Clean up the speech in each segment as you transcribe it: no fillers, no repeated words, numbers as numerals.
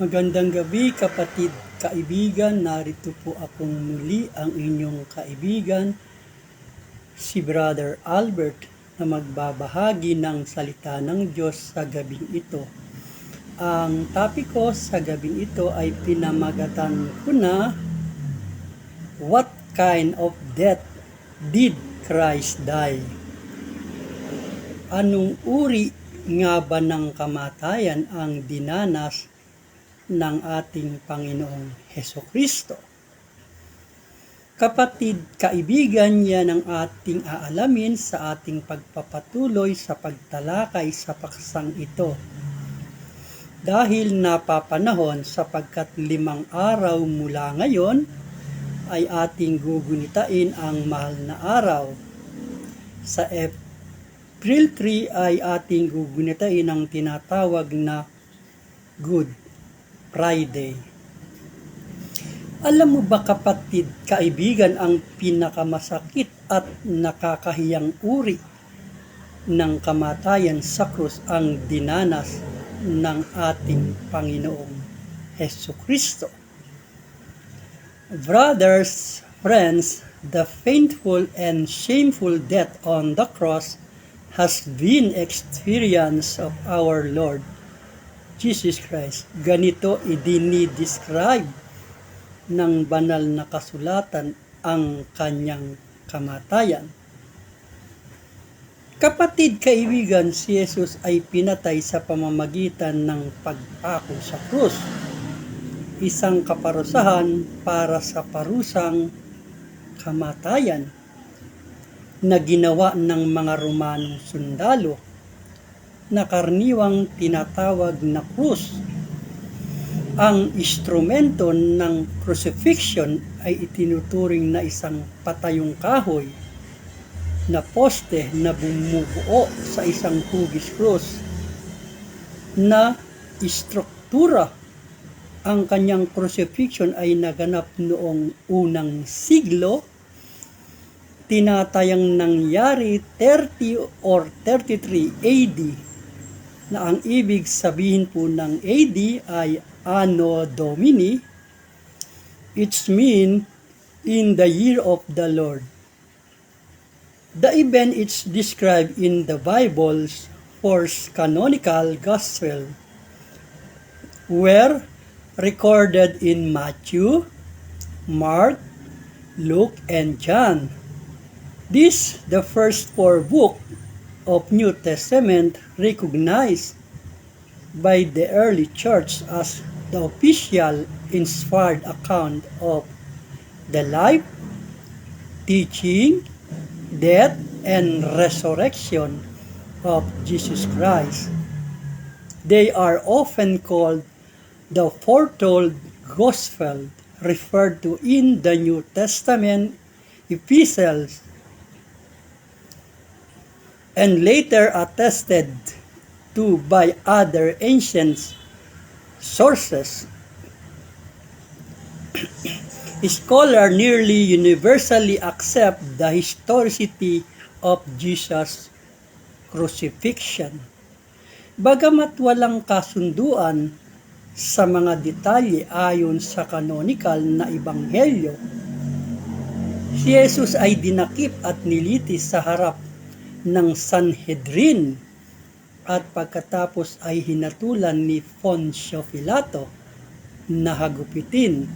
Magandang gabi kapatid, kaibigan. Narito po akong muli ang inyong kaibigan, si Brother Albert, na magbabahagi ng salita ng Diyos sa gabing ito. Ang topic ko sa gabing ito ay pinamagatan ko na, What kind of death did Christ die? Anong uri nga ba ng kamatayan ang dinanas ng ating Panginoong Hesukristo? Kapatid, kaibigan, yan ang ating aalamin sa ating pagpapatuloy sa pagtalakay sa paksang ito. Dahil napapanahon sapagkat 5 araw mula ngayon ay ating gugunitain ang mahal na araw. Sa April 3 ay ating gugunitain ang tinatawag na Good Friday. Alam mo ba kapatid, kaibigan, ang pinakamasakit at nakakahiyang uri ng kamatayan sa krus ang dinanas ng ating Panginoong Hesukristo. Brothers, friends, the painful and shameful death on the cross has been experienced of our Lord Jesus Christ. Ganito idinidescribe ng banal na kasulatan ang kanyang kamatayan. Kapatid, kaibigan, si Jesus ay pinatay sa pamamagitan ng pagpako sa krus, isang kaparusahan para sa parusang kamatayan na ginawa ng mga Romanong sundalo na karaniwang tinatawag na krus. Ang instrumento ng crucifixion ay itinuturing na isang patayong kahoy na poste na bumubuo sa isang hugis krus na istruktura. Ang kanyang crucifixion ay naganap noong unang siglo. Tinatayang nangyari 30 or 33 AD, na ang ibig sabihin po ng AD ay Anno Domini. It's mean in the year of the Lord. The event is described in the Bible's first canonical gospel, were recorded in Matthew, Mark, Luke, and John. This, the first 4 books of New Testament, recognized by the early church as the official inspired account of the life, teaching, death, and resurrection of Jesus Christ. They are often called the foretold gospel, referred to in the New Testament epistles, and later attested to by other ancient sources. Scholars nearly universally accept the historicity of Jesus' crucifixion. Bagamat walang kasunduan sa mga detalye ayon sa canonical na ebanghelyo, si Jesus ay dinakip at nilitis sa harap ng Sanhedrin at pagkatapos ay hinatulan ni Poncio Pilato na hagupitin.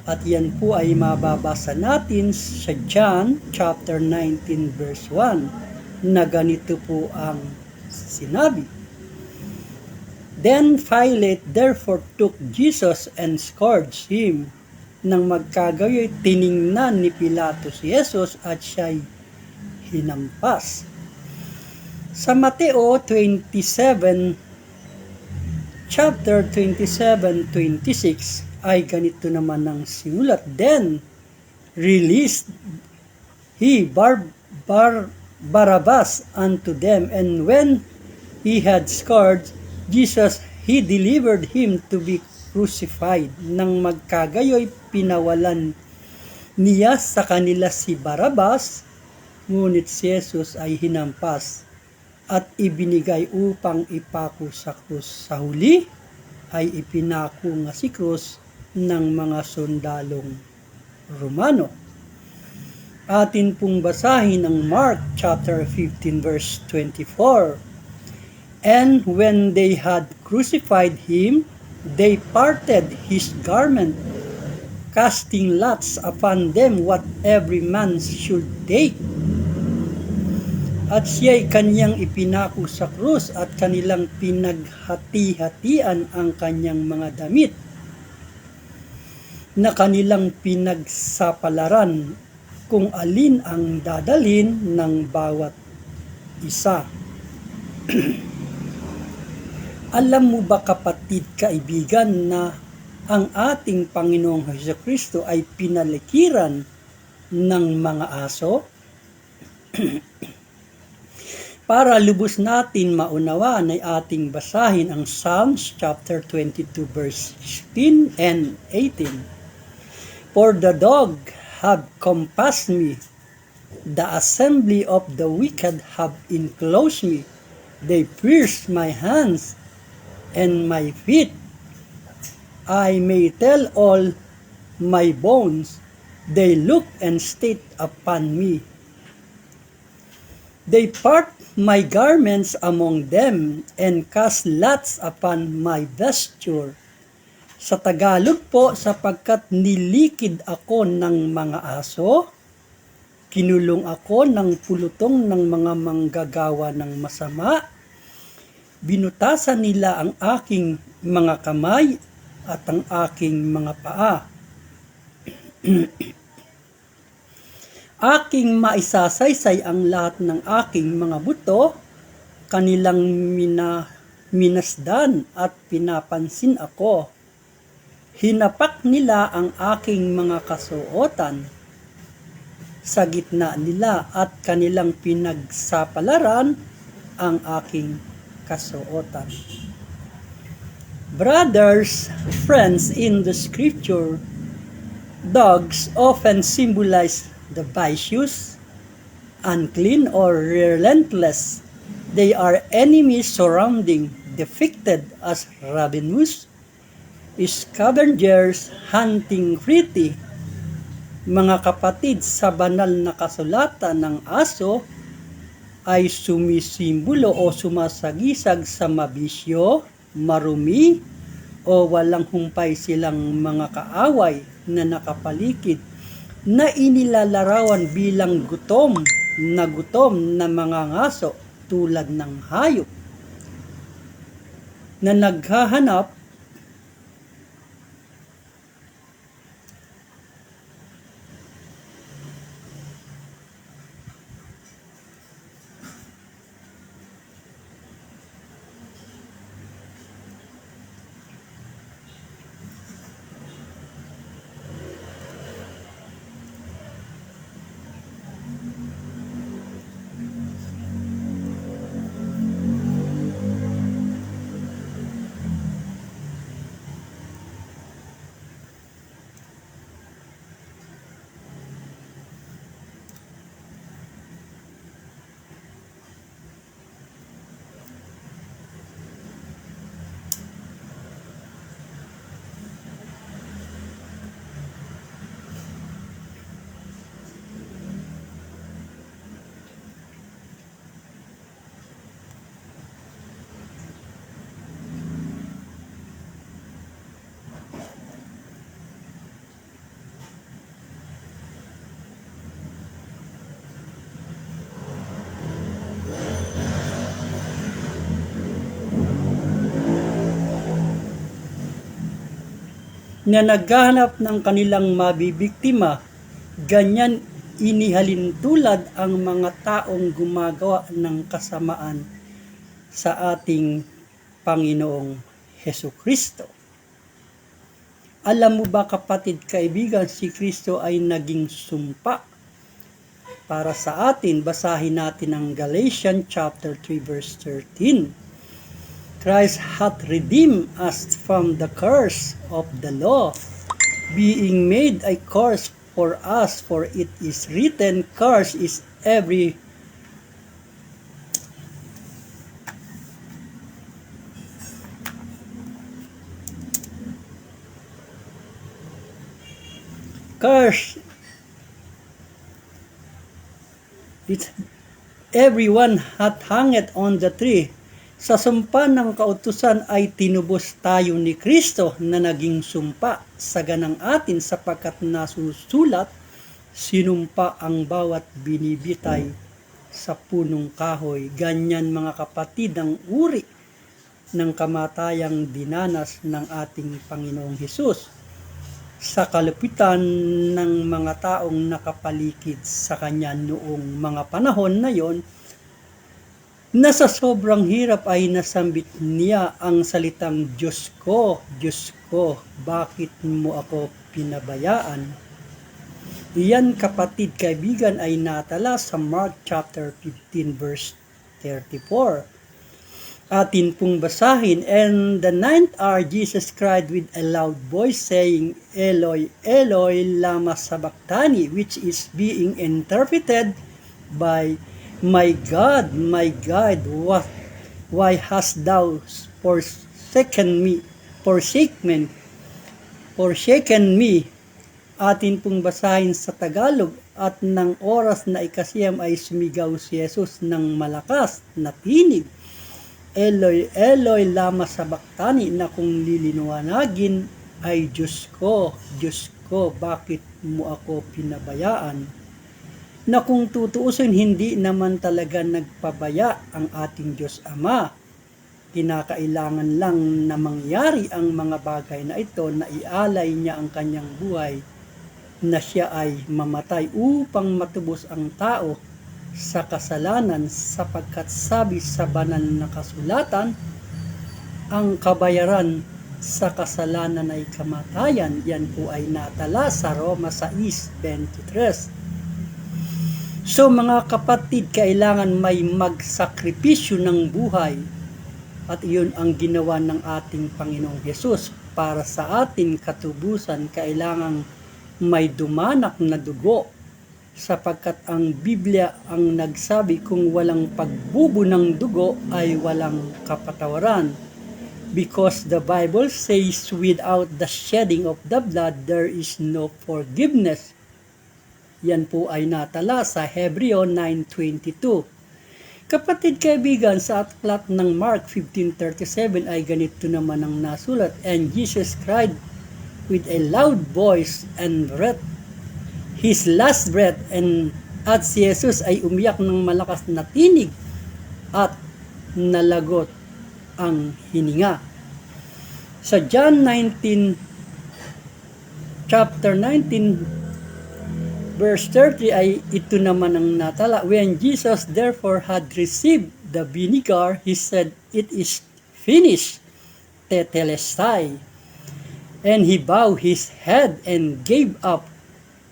At yan po ay mababasa natin sa John chapter 19 verse 1 na ganito po ang sinabi. Then Pilate therefore took Jesus and scourged him. Nang magkagayoy, tiningnan ni Pilato si Jesus at siya'y hinampas. Sa Mateo 27, chapter 27-26, ay ganito naman ang sinulat. Then released he Barabbas unto them, and when he had scourged Jesus, he delivered him to be crucified. Nang magkagayoy, pinawalan niya sa kanila si Barabbas, ngunit si Jesus ay hinampas at ibinigay upang ipako sa krus. Sa huli ay ipinako nga si krus ng mga sundalong Romano. Atin pong basahin ang Mark chapter 15 verse 24. And when they had crucified him, they parted his garment, casting lots upon them what every man should take. At siya'y kanyang ipinako sa krus at kanilang pinaghati-hatian ang kanyang mga damit na kanilang pinagsapalaran kung alin ang dadalhin ng bawat isa. Alam mo ba kapatid kaibigan na ang ating Panginoong Hesukristo ay pinalikiran ng mga aso? Para lubos natin maunawaan ay ating basahin ang Psalms chapter 22 verse 16 and 18. For the dog have compassed me, the assembly of the wicked have enclosed me. They pierced my hands and my feet. I may tell all my bones, they look and state upon me. They part my garments among them and cast lots upon my vesture. Sa Tagalog po, sapagkat nilikid ako ng mga aso, kinulong ako ng pulutong ng mga manggagawa ng masama, binutasan nila ang aking mga kamay at ang aking mga paa. Aking maisasaysay ang lahat ng aking mga buto, kanilang minasdan at pinapansin ako. Hinapak nila ang aking mga kasuotan sa gitna nila at kanilang pinagsapalaran ang aking kasuotan. Brothers, friends, in the scripture, dogs often symbolize the vicious, unclean, or relentless. They are enemies surrounding, depicted as ravenous, scavengers hunting pretty. Mga kapatid, sa banal na kasulatan ng aso ay sumisimbolo o sumasagisag sa mabisyo, marumi, o walang humpay silang mga kaaway na nakapaligid na inilalarawan bilang gutom na mga ngaso tulad ng hayop na naghahanap na naghahanap ng kanilang mabibiktima. Ganyan inihalintulad ang mga taong gumagawa ng kasamaan sa ating Panginoong Hesukristo. Alam mo ba kapatid kaibigan, si Kristo ay naging sumpa para sa atin. Basahin natin ang Galatians chapter 3 verse 13. Christ hath redeemed us from the curse of the law, being made a curse for us, for it is written, cursed is every curse. Everyone hath hanged on the tree. Sa sumpa ng kautusan ay tinubos tayo ni Kristo na naging sumpa sa ganang atin sapagkat nasusulat, sinumpa ang bawat binibitay sa punong kahoy. Ganyan mga kapatid ang uri ng kamatayang dinanas ng ating Panginoong Hesus sa kalupitan ng mga taong nakapaligid sa Kanya noong mga panahon na yon, na sa sobrang hirap ay nasambit niya ang salitang, Diyos ko, bakit mo ako pinabayaan? Iyan kapatid kaibigan ay natala sa Mark chapter 15 verse 34. Atin pong basahin, and the ninth hour Jesus cried with a loud voice saying, Eloi, Eloi, lama sabachthani, which is being interpreted by, my God, why hast thou forsaken me? Atin pong basahin sa Tagalog, at ng oras na ikasiyam ay sumigaw si Jesus ng malakas na tinig, Eloi, Eloi, lama sabachthani, na kung liliwanagin ay Diyos ko, bakit mo ako pinabayaan? Na kung tutuusin, hindi naman talaga nagpabaya ang ating Diyos Ama. Kinakailangan lang na mangyari ang mga bagay na ito, na ialay niya ang kanyang buhay, na siya ay mamatay upang matubos ang tao sa kasalanan, sapagkat sabi sa banal na kasulatan, ang kabayaran sa kasalanan ay kamatayan. Yan po ay natala sa Roma 6:23. So mga kapatid, kailangan may magsakripisyo ng buhay, at iyon ang ginawa ng ating Panginoong Hesus para sa ating katubusan. Kailangang may dumanak na dugo, sapagkat ang Biblia ang nagsabi, kung walang pagbubo ng dugo ay walang kapatawaran. Because the Bible says, without the shedding of the blood, there is no forgiveness. Yan po ay natala sa Hebreo 9:22. Kapatid kaibigan, sa aklat ng Mark 15:37 ay ganito naman ang nasulat, and Jesus cried with a loud voice and breathed his last breath, at si Jesus ay umiyak ng malakas na tinig at nalagot ang hininga. Sa John 19 chapter 19 verse 30 ay ito naman ang natala, when Jesus therefore had received the vinegar, he said, it is finished, tetelestai. And he bowed his head and gave up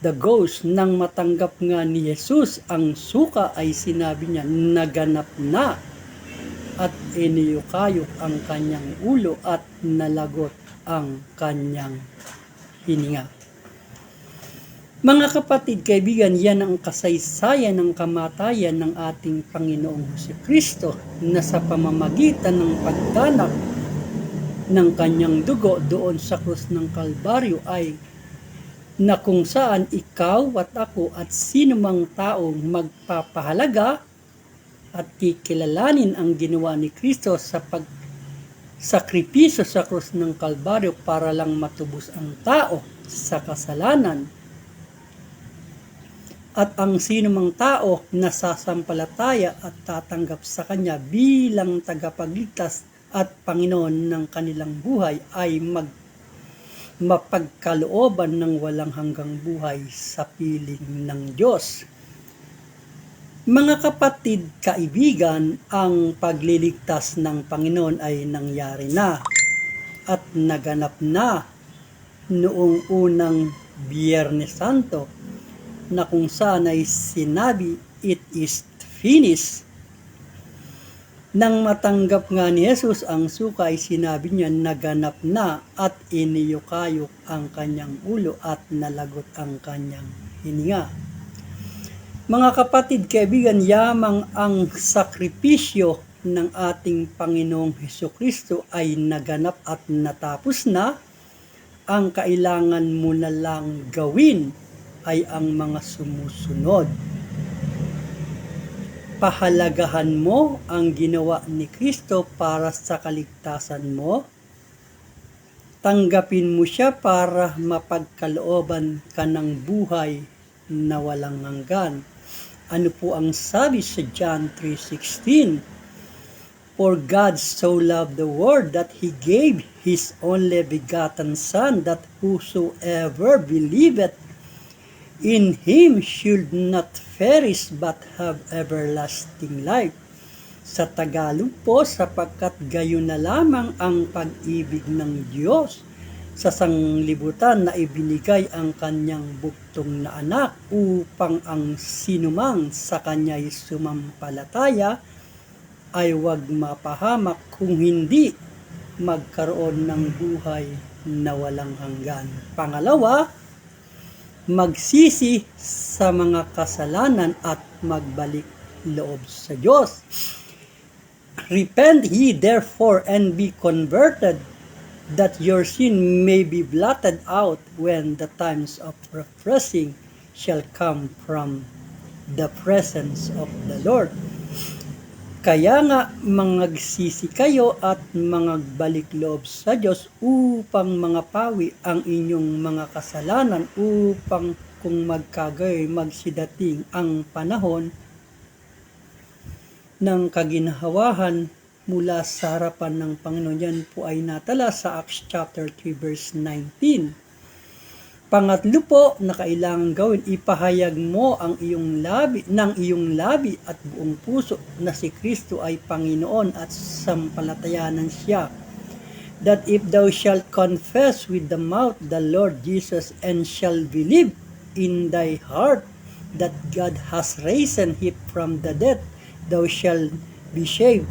the ghost. Nang matanggap nga ni Jesus ang suka ay sinabi niya, naganap na, at iniyukayok ang kanyang ulo at nalagot ang kanyang hininga. Mga kapatid kaibigan, yan ang kasaysayan ng kamatayan ng ating Panginoong Jesucristo, na sa pamamagitan ng pagdanak ng kanyang dugo doon sa krus ng Kalbaryo ay na kung saan ikaw at ako at sinumang taong magpapahalaga at kikilalanin ang ginawa ni Kristo sa pagsakripisyo sa krus ng Kalbaryo para lang matubos ang tao sa kasalanan. At ang sinumang tao na sasampalataya at tatanggap sa Kanya bilang tagapagligtas at Panginoon ng kanilang buhay ay mapagkalooban ng walang hanggang buhay sa piling ng Diyos. Mga kapatid, kaibigan, ang pagliligtas ng Panginoon ay nangyari na at naganap na noong unang Biyernes Santo, na kung saan ay sinabi, it is finished. Nang matanggap nga ni Jesus ang suka ay sinabi niya, naganap na, at iniyukayok ang kanyang ulo at nalagot ang kanyang hininga. Mga kapatid kaibigan, yamang ang sakripisyo ng ating Panginoong Hesukristo ay naganap at natapos na, Ang kailangan mo na lang gawin ay ang mga sumusunod. Pahalagahan mo ang ginawa ni Kristo para sa kaligtasan mo. Tanggapin mo siya para mapagkalooban ka ng buhay na walang hanggan. Ano po ang sabi sa John 3:16? For God so loved the world that He gave His only begotten Son, that whosoever believeth in Him should not perish but have everlasting life. Sa Tagalog po, sapagkat gayon na lamang ang pag-ibig ng Diyos sa sanglibutan na ibinigay ang kanyang buktong na anak upang ang sinumang sa kanya'y sumampalataya ay huwag mapahamak, kung hindi magkaroon ng buhay na walang hanggan. Pangalawa, magsisi sa mga kasalanan at magbalik loob sa Diyos. Repent ye therefore and be converted, that your sin may be blotted out when the times of refreshing shall come from the presence of the Lord. Kaya nga mangagsisi kayo at mangagbalik loob sa Diyos upang mangapawi ang inyong mga kasalanan, upang kung magkagayoy magsidating ang panahon ng kaginhawahan mula sa harapan ng Panginoon. Yan po ay natala sa Acts chapter 3 verse 19. Pangatlo po na kailangan gawin, ipahayag mo ang iyong labi at buong puso na si Kristo ay Panginoon at sampalatayanan siya. That if thou shalt confess with the mouth the Lord Jesus and shall believe in thy heart that God has raised him from the dead, thou shalt be saved.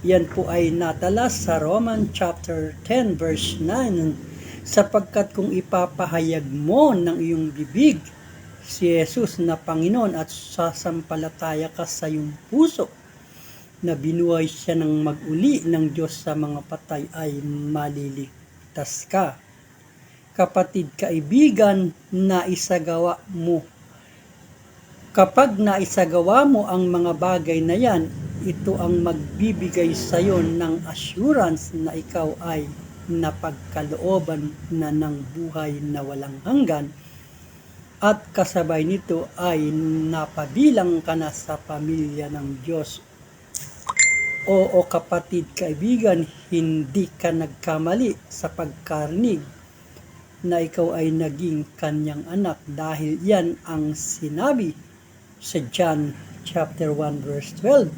Yan po ay natala sa Romans chapter 10 verse 9. Sapagkat kung ipapahayag mo ng iyong bibig si Jesus na Panginoon at sasampalataya ka sa iyong puso na binuhay siya ng mag-uli ng Diyos sa mga patay, ay maliligtas ka. Kapatid kaibigan, kapag naisagawa mo ang mga bagay na yan, ito ang magbibigay sa iyo ng assurance na ikaw ay napagkalooban na ng buhay na walang hanggan, at kasabay nito ay napabilang ka na sa pamilya ng Diyos. Oo kapatid kaibigan, hindi ka nagkamali sa pagkarinig na ikaw ay naging kanyang anak, dahil yan ang sinabi sa John chapter 1 verse 12.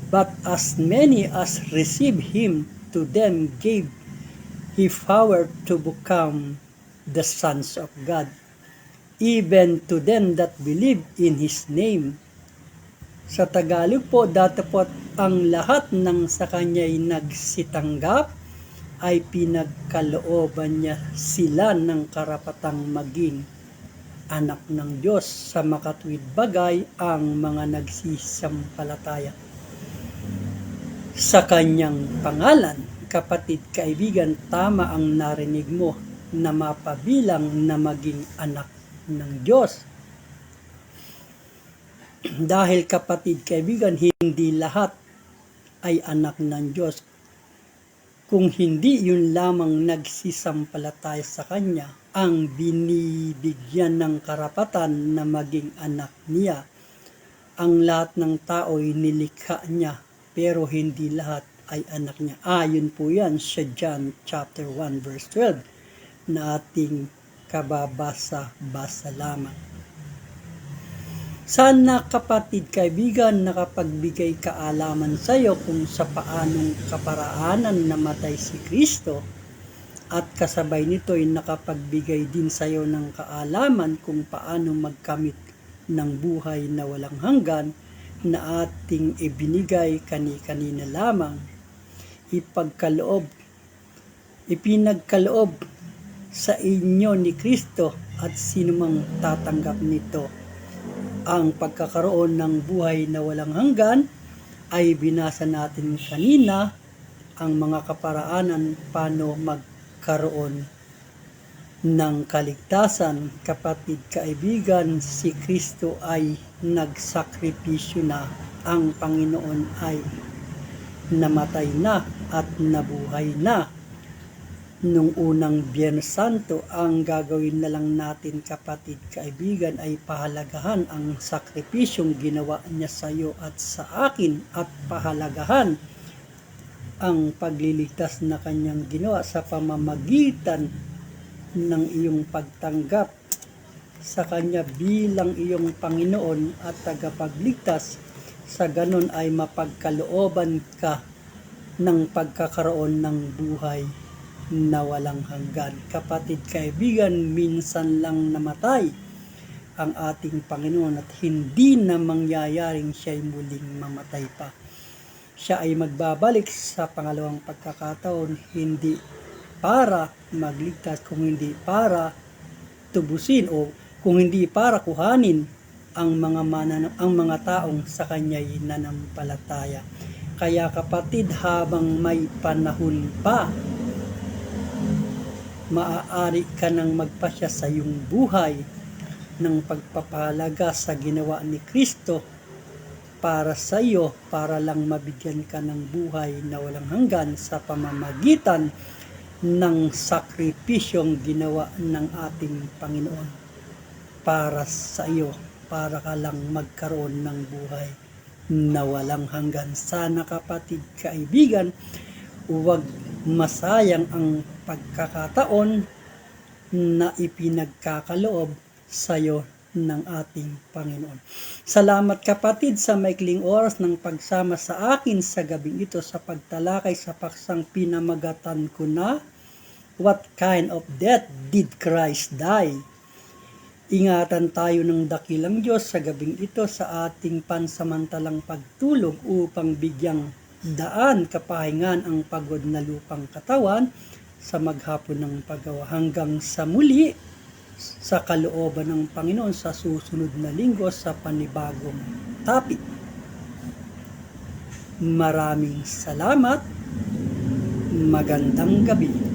But as many as receive him, to them gave he power to become the sons of God, even to them that believe in his name. Sa Tagalog po, datapot ang lahat ng sa kanya'y nagsitanggap ay pinagkalooban niya sila ng karapatang maging anak ng Diyos, sa makatuwid bagay ang mga nagsisampalataya sa kanyang pangalan. Kapatid kaibigan, tama ang narinig mo na mapabilang na maging anak ng Diyos. Dahil kapatid kaibigan, hindi lahat ay anak ng Diyos. Kung hindi yun lamang nagsisampalataya sa Kanya ang binibigyan ng karapatan na maging anak niya. Ang lahat ng tao ay nilikha niya, pero hindi lahat ay anak niya. Ayon po yan sa John chapter 1 verse 12 na ating kababasa-basa lamang. Sana kapatid kaibigan, nakapagbigay kaalaman sa iyo kung sa paanong kaparaanan namatay si Kristo, at kasabay nito ay nakapagbigay din sa iyo ng kaalaman kung paano magkamit ng buhay na walang hanggan na ating ibinigay kani-kanina lamang. Ipinagkaloob sa inyo ni Kristo, at sinumang tatanggap nito ang pagkakaroon ng buhay na walang hanggan. Ay binasa natin kanina ang mga kaparaanan paano magkaroon ng kaligtasan. Kapatid kaibigan, si Kristo ay nagsakripisyo na. Ang Panginoon ay namatay na at nabuhay na. Nung unang Biyernes Santo, ang gagawin na lang natin kapatid kaibigan ay pahalagahan ang sakripisyong ginawa niya sa iyo at sa akin, at pahalagahan ang pagliligtas na kanyang ginawa sa pamamagitan ng iyong pagtanggap sa kanya bilang iyong Panginoon at tagapagligtas. Sa ganon ay mapagkalooban ka ng pagkakaroon ng buhay na walang hanggan. Kapatid kaibigan, minsan lang namatay ang ating Panginoon at hindi na mangyayaring siya'y muling mamatay pa. Siya ay magbabalik sa pangalawang pagkakataon, hindi para magligtas, kung hindi para tubusin o kung hindi para kuhanin ang mga taong sa kanya'y nanampalataya. Kaya kapatid, habang may panahon pa, maaari ka nang magpasya sa iyong buhay ng pagpapahalaga sa ginawa ni Kristo para sa iyo, para lang mabigyan ka ng buhay na walang hanggan sa pamamagitan ng sakripisyong ginawa ng ating Panginoon para sa iyo, para ka lang magkaroon ng buhay na walang hanggan. Sana kapatid kaibigan, huwag masayang ang pagkakataon na ipinagkakaloob sa iyo ng ating Panginoon. Salamat kapatid sa maikling oras ng pagsama sa akin sa gabing ito sa pagtalakay sa paksang pinamagatan ko na What Kind of Death Did Christ Die? Ingatan tayo ng dakilang Diyos sa gabing ito sa ating pansamantalang pagtulog upang bigyang daan kapahingan ang pagod na lupang katawan sa maghapon ng paggawa. Hanggang sa muli, sa kalooban ng Panginoon sa susunod na linggo sa panibagong topic. Maraming salamat. Magandang gabi.